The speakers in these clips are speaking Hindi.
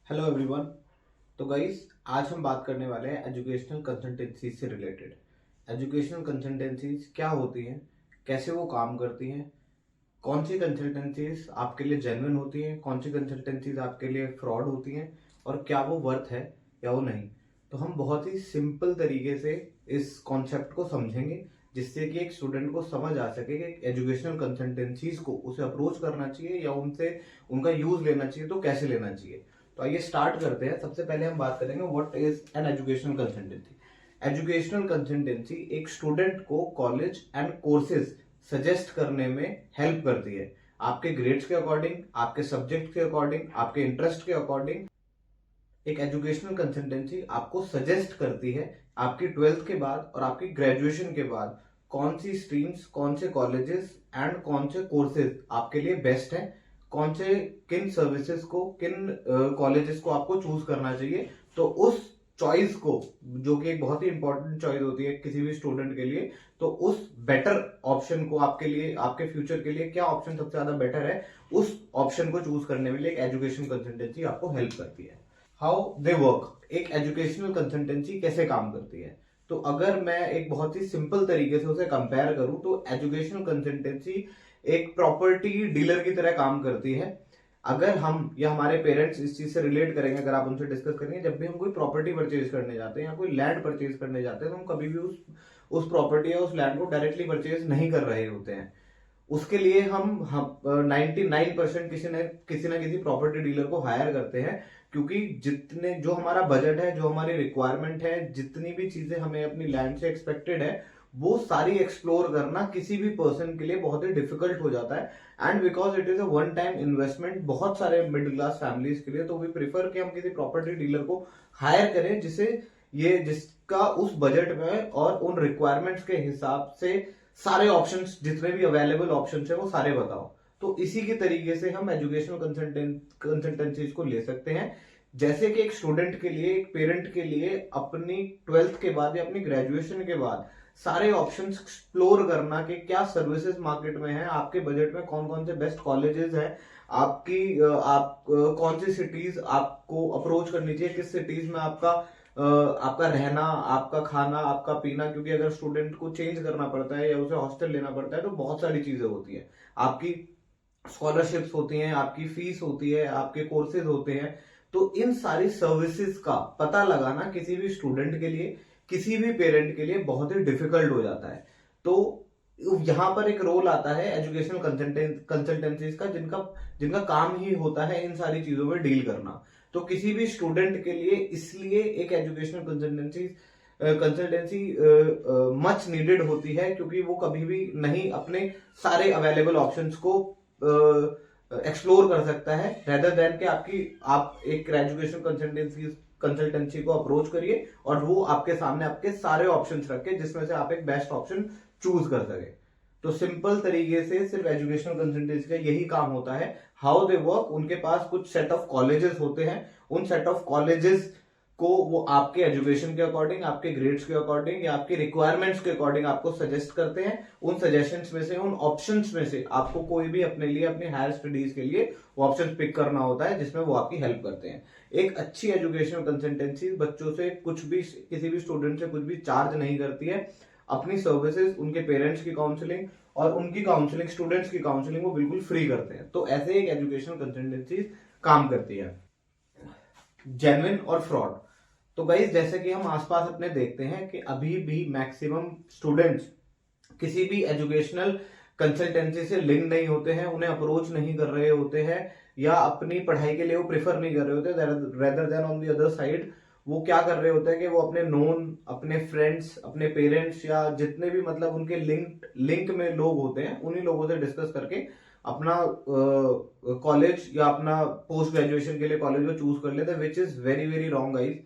Hello everyone. तो गाइस, आज हम बात करने वाले हैं एजुकेशनल कंसल्टेंसी से रिलेटेड। एजुकेशनल कंसल्टेंसीज क्या होती हैं, कैसे वो काम करती हैं, कौन सी कंसल्टेंसीज आपके लिए जेन्युइन होती हैं, कौन सी कंसल्टेंसीज आपके लिए फ्रॉड होती हैं और क्या वो वर्थ है या वो नहीं। तो हम बहुत ही सिंपल तरीके से इस कॉन्सेप्ट को समझेंगे, जिससे कि एक स्टूडेंट को समझ आ सके कि एजुकेशनल कंसल्टेंसीज को उसे अप्रोच करना चाहिए या उनसे उनका यूज लेना चाहिए तो कैसे लेना चाहिए। तो आइए स्टार्ट करते हैं। सबसे पहले हम बात करेंगे what is an educational consultancy. Educational consultancy एक स्टूडेंट को कॉलेज एंड कोर्सेज सजेस्ट करने में हेल्प करती है। आपके ग्रेड्स के अकॉर्डिंग, आपके सब्जेक्ट के अकॉर्डिंग, आपके इंटरेस्ट के अकॉर्डिंग एक एजुकेशनल कंसल्टेंसी आपको सजेस्ट करती है आपकी 12th के बाद और आपकी ग्रेजुएशन के बाद कौन सी स्ट्रीम्स, कौन से कॉलेजेस एंड कौन से कोर्सेज आपके लिए बेस्ट हैं, कौन से किन सर्विसेज को, किन कॉलेजेस को आपको चूज करना चाहिए। तो उस चॉइस को, जो कि एक बहुत ही इंपॉर्टेंट चॉइस होती है किसी भी स्टूडेंट के लिए, तो उस बेटर ऑप्शन को आपके लिए, आपके फ्यूचर के लिए क्या ऑप्शन सबसे ज्यादा बेटर है, उस ऑप्शन को चूज करने में लिए एक एजुकेशन कंसल्टेंसी आपको हेल्प करती है। हाउ दे वर्क, एक एजुकेशनल कंसल्टेंसी कैसे काम करती है। तो अगर मैं एक बहुत ही सिंपल तरीके से उसे कंपेयर करूं तो एजुकेशनल कंसल्टेंसी एक प्रॉपर्टी डीलर की तरह काम करती है। अगर हम या हमारे पेरेंट्स इस चीज से रिलेट करेंगे, अगर आप उनसे डिस्कस करेंगे, जब भी हम कोई प्रॉपर्टी परचेज करने जाते हैं या कोई लैंड परचेज करने जाते हैं तो हम कभी भी उस प्रॉपर्टी या उस लैंड को डायरेक्टली परचेज नहीं कर रहे होते हैं। उसके लिए हम 99% किसी ना किसी प्रॉपर्टी डीलर को हायर करते हैं, क्योंकि जितने जो हमारा बजट है, जो हमारी रिक्वायरमेंट है, जितनी भी चीजें हमें अपनी लैंड से एक्सपेक्टेड है, वो सारी एक्सप्लोर करना किसी भी पर्सन के लिए बहुत ही डिफिकल्ट हो जाता है। And because it is a one time investment बहुत सारे मिडिल क्लास फैमिलीज के लिए, तो वी प्रिफर कि हम किसी प्रॉपर्टी डीलर को हायर करें जिसका उस बजट में और उन रिक्वायरमेंट्स के हिसाब से सारे ऑप्शंस, जितने भी अवेलेबल ऑप्शंस है वो सारे बताओ। तो इसी के तरीके से हम एजुकेशनल कंसल्टेंसीज को ले सकते हैं। जैसे कि एक स्टूडेंट के लिए, एक पेरेंट के लिए अपनी 12th के बाद या अपनी ग्रेजुएशन के बाद सारे ऑप्शंस एक्सप्लोर करना कि क्या सर्विसेज मार्केट में है, आपके बजट में कौन कौन से बेस्ट कॉलेजेस हैं, आप कौन सी सिटीज आपको अप्रोच करनी चाहिए, किस सिटीज में आपका रहना, आपका खाना, आपका पीना, क्योंकि अगर स्टूडेंट को चेंज करना पड़ता है या उसे हॉस्टल लेना पड़ता है तो बहुत सारी चीजें होती है। आपकी स्कॉलरशिप्स होती हैं, आपकी फीस होती है, आपके कोर्सेज होते हैं। तो इन सारी सर्विसेज का पता लगाना किसी भी स्टूडेंट के लिए, किसी भी पेरेंट के लिए बहुत ही डिफिकल्ट हो जाता है। तो यहां पर एक रोल आता है एजुकेशनल कंसल्टेंसीज का, जिनका जिनका काम ही होता है इन सारी चीजों में डील करना। तो किसी भी स्टूडेंट के लिए इसलिए एक एजुकेशनल कंसल्टेंसी मच नीडेड होती है, क्योंकि वो कभी भी नहीं अपने सारे अवेलेबल ऑप्शंस को एक्सप्लोर कर सकता है, रेदर देन कि आप एक एजुकेशन कंसल्टेंसी को अप्रोच करिए और वो आपके सामने आपके सारे ऑप्शंस रखे जिसमें से आप एक बेस्ट ऑप्शन चूज कर सके। तो सिंपल तरीके से सिर्फ एजुकेशनल कंसल्टेंसी का यही काम होता है। हाउ दे वर्क, उनके पास कुछ सेट ऑफ कॉलेजेस होते हैं। उन सेट ऑफ कॉलेजेस को वो आपके एजुकेशन के अकॉर्डिंग, आपके ग्रेड्स के अकॉर्डिंग या आपकी रिक्वायरमेंट्स के अकॉर्डिंग आपको सजेस्ट करते हैं। उन सजेशंस में से, उन ऑप्शंस में से आपको कोई भी अपने लिए, अपनी हायर स्टडीज के लिए वो ऑप्शन पिक करना होता है जिसमें वो आपकी हेल्प करते हैं। एक अच्छी एजुकेशनल कंसल्टेंसी बच्चों से कुछ भी, किसी भी स्टूडेंट से कुछ भी चार्ज नहीं करती है। अपनी सर्विसेज, उनके पेरेंट्स की काउंसलिंग और उनकी काउंसलिंग, स्टूडेंट्स की काउंसलिंग वो बिल्कुल फ्री करते हैं। तो ऐसे एक एजुकेशनल कंसल्टेंसी काम करती है। जेन्युइन और फ्रॉड। तो गाइस, जैसे कि हम आसपास अपने देखते हैं कि अभी भी मैक्सिमम स्टूडेंट्स किसी भी एजुकेशनल कंसल्टेंसी से लिंक नहीं होते हैं, उन्हें अप्रोच नहीं कर रहे होते हैं या अपनी पढ़ाई के लिए वो प्रेफर नहीं कर रहे होते। Rather than on the other side वो क्या कर रहे होते हैं कि वो अपने नोन, अपने फ्रेंड्स, अपने पेरेंट्स या जितने भी मतलब उनके लिंक में लोग होते हैं, उन्हीं लोगों से डिस्कस करके अपना कॉलेज या अपना पोस्ट ग्रेजुएशन के लिए कॉलेज को चूज कर लेते हैं, which is very very wrong guys.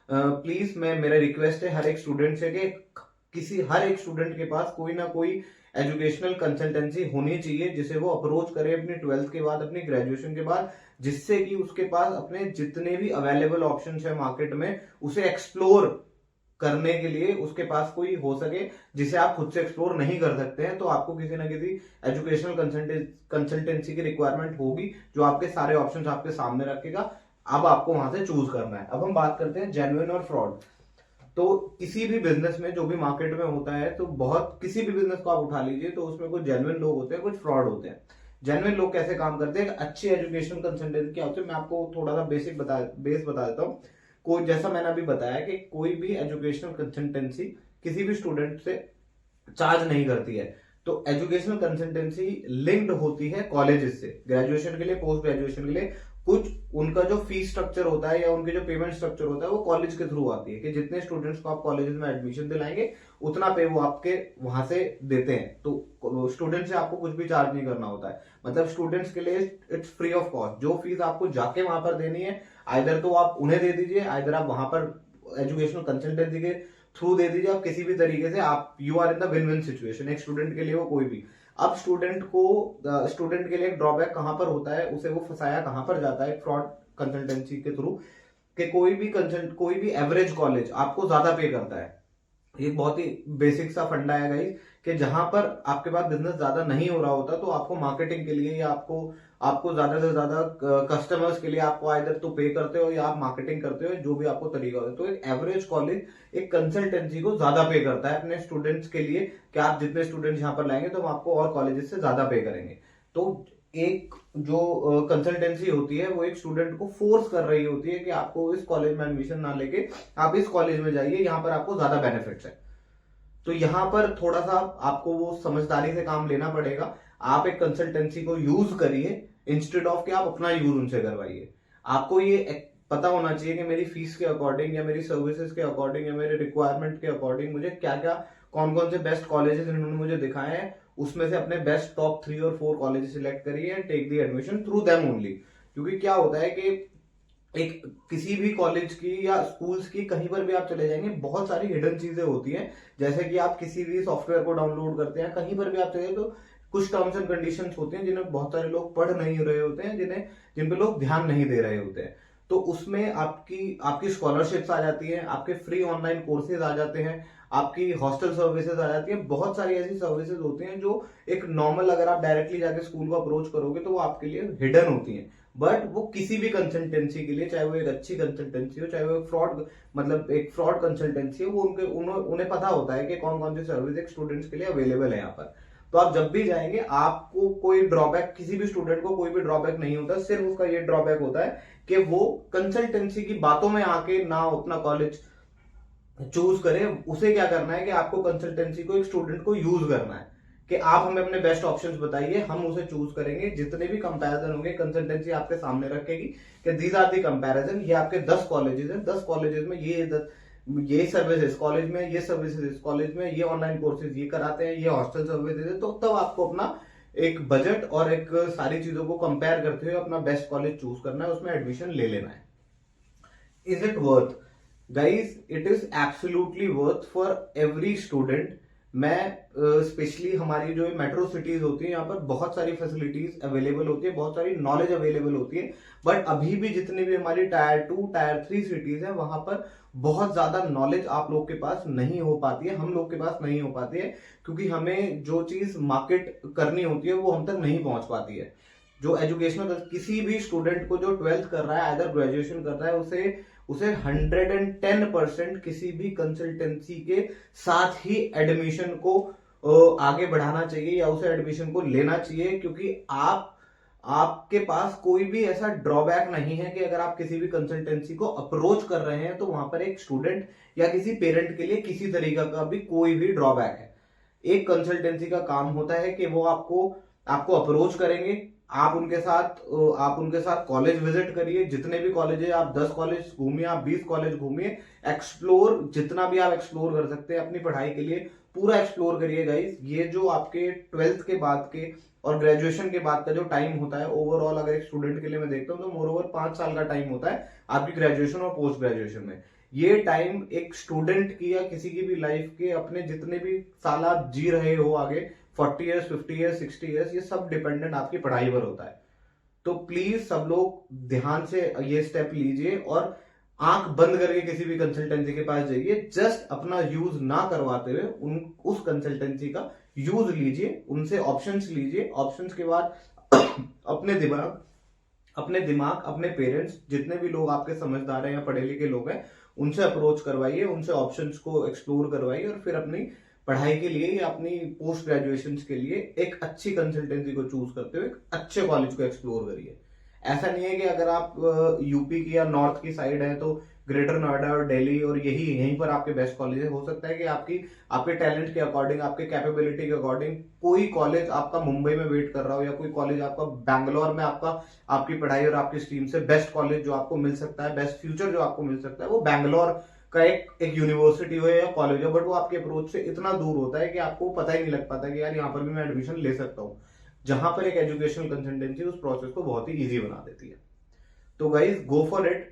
Please, मेरा रिक्वेस्ट है हर एक स्टूडेंट से कि हर एक स्टूडेंट के पास कोई ना कोई एजुकेशनल कंसल्टेंसी होनी चाहिए जिसे वो अप्रोच करे अपनी 12th के बाद, अपनी ग्रेजुएशन के बाद, जिससे कि उसके पास अपने जितने भी अवेलेबल ऑप्शंस है मार्केट में उसे एक्सप्लोर करने के लिए उसके पास कोई हो सके जिसे आप खुद से एक्सप्लोर नहीं कर सकते हैं। तो आपको किसी ना किसी एजुकेशनल कंसल्टेंसी की रिक्वायरमेंट होगी जो आपके सारे ऑप्शंस आपके सामने रखेगा। अब आपको वहां से चूज करना है। अब हम बात करते हैं जेन्युइन और फ्रॉड। तो किसी भी बिजनेस में, जो भी मार्केट में होता है, तो बहुत किसी भी बिजनेस को आप उठा लीजिए तो उसमें कुछ जेन्युइन लोग होते हैं, कुछ फ्रॉड होते हैं। जेन्युइन लोग कैसे काम करते हैं, अच्छी एजुकेशन कंसल्टेंट क्या होती है, मैं आपको थोड़ा सा बेस बता देता हूँ। कोई, जैसा मैंने अभी बताया कि कोई भी एजुकेशनल कंसल्टेंसी किसी भी स्टूडेंट से चार्ज नहीं करती है। तो एजुकेशनल कंसल्टेंसी लिंक्ड होती है कॉलेजेस से, ग्रेजुएशन के लिए, पोस्ट ग्रेजुएशन के लिए। कुछ उनका जो फीस स्ट्रक्चर होता है या उनके जो पेमेंट स्ट्रक्चर होता है वो कॉलेज के थ्रू आती है, कि जितने स्टूडेंट्स को आप कॉलेजेस में एडमिशन दिलाएंगे उतना पे वो आपके वहां से देते हैं। तो स्टूडेंट से आपको कुछ भी चार्ज नहीं करना होता है, मतलब स्टूडेंट्स के लिए इट्स फ्री ऑफ कॉस्ट। जो फीस आपको जाके वहां पर देनी है, आइदर तो आप उन्हें दे दीजिए, आइदर आप वहां पर एजुकेशनल कंसल्टेंसी के थ्रू दे दीजिए। आप किसी भी तरीके से, आप you are in the win win situation, एक स्टूडेंट के लिए वो कोई भी। अब स्टूडेंट के लिए एक ड्रॉबैक कहां पर होता है, उसे वो फंसाया कहां पर जाता है फ्रॉड कंसल्टेंसी के थ्रू, कि कोई भी एवरेज कॉलेज आपको ज्यादा पे करता है। एक बहुत ही बेसिक सा फंडा है गाइस, कि जहां पर आपके पास बिजनेस ज्यादा नहीं हो रहा होता तो आपको मार्केटिंग के लिए या आपको आपको ज्यादा से ज्यादा कस्टमर्स के लिए आपको आइदर तो पे करते हो या आप मार्केटिंग करते हो, जो भी आपको तरीका होता है। तो एक एवरेज कॉलेज एक कंसल्टेंसी को ज्यादा पे करता है अपने स्टूडेंट्स के लिए, कि आप जितने स्टूडेंट्स यहाँ पर लाएंगे तो हम आपको और कॉलेजेस से ज्यादा पे करेंगे। तो एक जो कंसल्टेंसी होती है वो एक स्टूडेंट को फोर्स कर रही होती है कि आपको इस कॉलेज में एडमिशन ना लेके आप इस कॉलेज में जाइए, यहाँ पर आपको ज्यादा बेनिफिट्स है। तो यहां पर थोड़ा सा आपको वो समझदारी से काम लेना पड़ेगा। आप एक कंसल्टेंसी को यूज करिए इंस्टेड ऑफ कि आप अपना यूज उनसे करवाइए। आपको ये पता होना चाहिए कि मेरी फीस के अकॉर्डिंग या मेरी सर्विसेज के अकॉर्डिंग या मेरे रिक्वायरमेंट के अकॉर्डिंग मुझे क्या क्या, कौन कौन से बेस्ट कॉलेजेस इन्होंने मुझे दिखाए हैं, उसमें से अपने बेस्ट टॉप 3 और 4 कॉलेज सिलेक्ट करिए and take the admission through them only. क्योंकि क्या होता है कि एक किसी भी कॉलेज की या स्कूल्स की कहीं पर भी आप चले जाएंगे, बहुत सारी हिडन चीजें होती हैं। जैसे कि आप किसी भी सॉफ्टवेयर को डाउनलोड करते हैं, कहीं पर भी आप चले तो कुछ टर्म्स एंड कंडीशंस होते हैं जिन्हें बहुत सारे लोग पढ़ नहीं रहे होते हैं, जिन पे लोग ध्यान नहीं दे रहे होते हैं। तो उसमें आपकी आपकी स्कॉलरशिप्स आ जाती है, आपके फ्री ऑनलाइन कोर्सेज आ जाते हैं, आपकी हॉस्टल सर्विसेज आ जाती है। बहुत सारी ऐसी सर्विसेज होती हैं जो एक नॉर्मल, अगर आप डायरेक्टली जाके स्कूल को अप्रोच करोगे तो वो आपके लिए हिडन होती हैं। बट वो किसी भी कंसल्टेंसी के लिए, चाहे वो एक अच्छी कंसल्टेंसी हो, चाहे वो एक फ्रॉड, मतलब एक फ्रॉड कंसल्टेंसी हो, वो उन्हें पता होता है कि कौन कौन सी सर्विस एक स्टूडेंट्स के लिए अवेलेबल है यहाँ पर। तो आप जब भी जाएंगे आपको कोई ड्रॉबैक, किसी भी स्टूडेंट को कोई भी ड्रॉबैक नहीं होता, सिर्फ उसका ये ड्रॉबैक होता है कि वो कंसल्टेंसी की बातों में आके ना अपना कॉलेज चूज करे। उसे क्या करना है कि आपको कंसल्टेंसी को, एक स्टूडेंट को यूज करना है कि आप हमें अपने बेस्ट ऑप्शंस बताइए, हम उसे चूज करेंगे। जितने भी कंपैरिजन होंगे कंसल्टेंसी आपके सामने रखेगी कि दीज आर दी कंपैरिजन, ये आपके 10 कॉलेजेस हैं, 10 कॉलेजेस में ये सर्विसेज, कॉलेज में ये सर्विसेज, कॉलेज में ये ऑनलाइन कोर्सेज ये कराते हैं, ये हॉस्टल सर्विसेज है। तो तब आपको अपना एक बजट और एक सारी चीजों को कंपेयर करते हुए अपना बेस्ट कॉलेज चूज करना है, उसमें एडमिशन ले लेना है। Is it worth? Guys, it is absolutely worth for every student. मैं स्पेशली हमारी जो मेट्रो सिटीज होती है, यहाँ पर बहुत सारी फैसिलिटीज अवेलेबल होती है, बहुत सारी नॉलेज अवेलेबल होती है। बट अभी भी जितनी भी हमारी टायर 2 टायर 3 सिटीज है, वहां पर बहुत ज्यादा नॉलेज आप लोग के पास नहीं हो पाती है, हम लोग के पास नहीं हो पाती है, क्योंकि हमें जो चीज मार्केट करनी होती है वो हम तक नहीं पहुंच पाती है। जो एजुकेशनल, किसी भी स्टूडेंट को जो 12th कर रहा है, अदर ग्रेजुएशन कर रहा है, उसे उसे 110% किसी भी कंसल्टेंसी के साथ ही एडमिशन को आगे बढ़ाना चाहिए या उसे एडमिशन को लेना चाहिए। क्योंकि आपके पास कोई भी ऐसा ड्रॉबैक नहीं है कि अगर आप किसी भी कंसल्टेंसी को अप्रोच कर रहे हैं तो वहां पर एक स्टूडेंट या किसी पेरेंट के लिए किसी तरीका का भी कोई भी ड्रॉबैक है। एक कंसल्टेंसी का काम होता है कि वो आपको आपको अप्रोच करेंगे, आप उनके साथ कॉलेज विजिट करिए, जितने भी कॉलेज है आप 10 कॉलेज घूमिए, आप 20 कॉलेज घूमिए, एक्सप्लोर, जितना भी आप एक्सप्लोर कर सकते हैं अपनी पढ़ाई के लिए पूरा एक्सप्लोर करिए गाइस। ये जो आपके 12th के बाद के और ग्रेजुएशन के बाद का जो टाइम होता है, ओवरऑल अगर एक स्टूडेंट के लिए मैं देखता हूँ तो मोर ओवर 5 साल का टाइम होता है आपकी ग्रेजुएशन और पोस्ट ग्रेजुएशन में। ये टाइम एक स्टूडेंट की या किसी की भी लाइफ के, अपने जितने भी साल आप जी रहे हो आगे, 40 ईयर्स, 50 ईयर्स, 60 ईयर्स, ये सब डिपेंडेंट आपकी पढ़ाई पर होता है। तो प्लीज सब लोग ध्यान से ये स्टेप लीजिए और आंख बंद करके किसी भी कंसल्टेंसी के पास जाइए। जस्ट अपना यूज ना करवाते हुए उस कंसल्टेंसी का यूज लीजिए, उनसे ऑप्शंस लीजिए, ऑप्शंस के बाद अपने दिमाग, अपने पेरेंट्स, जितने भी लोग आपके समझदार हैं या पढ़े लिखे लोग हैं, उनसे अप्रोच करवाइए, उनसे ऑप्शंस को एक्सप्लोर करवाइए और फिर अपनी पढ़ाई के लिए या अपनी पोस्ट ग्रेजुएशन के लिए एक अच्छी कंसल्टेंसी को चूज करते हुए एक अच्छे कॉलेज को एक्सप्लोर करिए। ऐसा नहीं है कि अगर आप यूपी की या नॉर्थ की साइड है तो ग्रेटर नोएडा और दिल्ली और यहीं पर आपके बेस्ट कॉलेज है। हो सकता है कि आपके टैलेंट के अकॉर्डिंग, आपके कैपेबिलिटी के अकॉर्डिंग कोई कॉलेज आपका मुंबई में वेट कर रहा हो, या कोई कॉलेज आपका बैंगलोर में आपकी पढ़ाई और आपकी स्ट्रीम से बेस्ट कॉलेज जो आपको मिल सकता है, बेस्ट फ्यूचर जो आपको मिल सकता है, वो बैंगलोर का एक यूनिवर्सिटी हो या कॉलेज हो, बट वो आपके अप्रोच से इतना दूर होता है कि आपको पता ही नहीं लग पाता कि यार यहाँ पर भी मैं एडमिशन ले सकता हूँ। जहां पर एक एजुकेशनल कंसल्टेंसी उस प्रोसेस को बहुत ही इजी बना देती है। तो गाइज गो फॉर इट।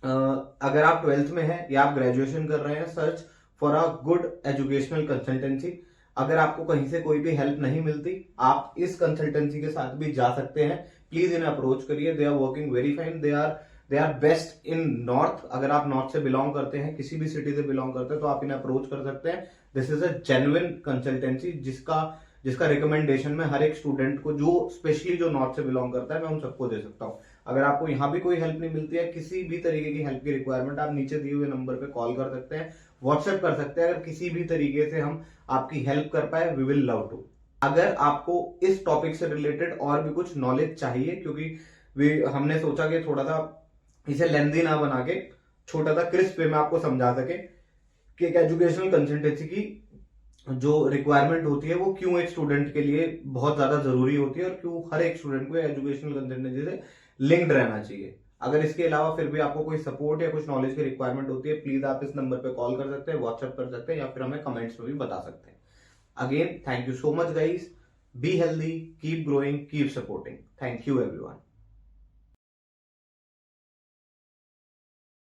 अगर आप 12th में हैं या आप ग्रेजुएशन कर रहे हैं, search for a good educational consultancy. अगर आपको कहीं से कोई भी हेल्प नहीं मिलती, आप इस कंसल्टेंसी के साथ भी जा सकते हैं। प्लीज इन्हें अप्रोच करिए, they are working very fine, they are best in north. अगर आप नॉर्थ से बिलोंग करते हैं, किसी भी सिटी से बिलोंग करते हैं, तो आप इन्हें अप्रोच कर सकते हैं। This is a genuine consultancy जिसका रिकमेंडेशन मैं हर एक स्टूडेंट को, जो स्पेशली जो नॉर्थ से बिलोंग करता है, मैं उन सबको दे सकता हूं। अगर आपको यहाँ भी कोई हेल्प नहीं मिलती है, किसी भी तरीके की हेल्प की रिक्वायरमेंट, आप नीचे दिए हुए नंबर पे कॉल कर सकते हैं, व्हाट्सएप कर सकते हैं। अगर किसी भी तरीके से हम आपकी हेल्प कर पाए, वी विल लव टू। अगर आपको इस टॉपिक से रिलेटेड और भी कुछ नॉलेज चाहिए, क्योंकि हमने सोचा कि थोड़ा सा इसे लेंदी ना बना के छोटा सा क्रिस्प वे में आपको समझा सके कि एक एजुकेशनल कंसल्टेंसी की जो रिक्वायरमेंट होती है वो क्यों एक स्टूडेंट के लिए बहुत ज्यादा जरूरी होती है, और क्यों हर एक स्टूडेंट को एजुकेशनल कंसल्टेंसी से लिंक्ड रहना चाहिए। अगर इसके अलावा फिर भी आपको कोई सपोर्ट या कुछ नॉलेज की रिक्वायरमेंट होती है, प्लीज आप इस नंबर पे कॉल कर सकते हैं, व्हाट्सएप कर सकते हैं, या फिर हमें कमेंट्स में भी बता सकते हैं। Again thank you so much guys, be healthy, keep growing, keep supporting. Thank you everyone.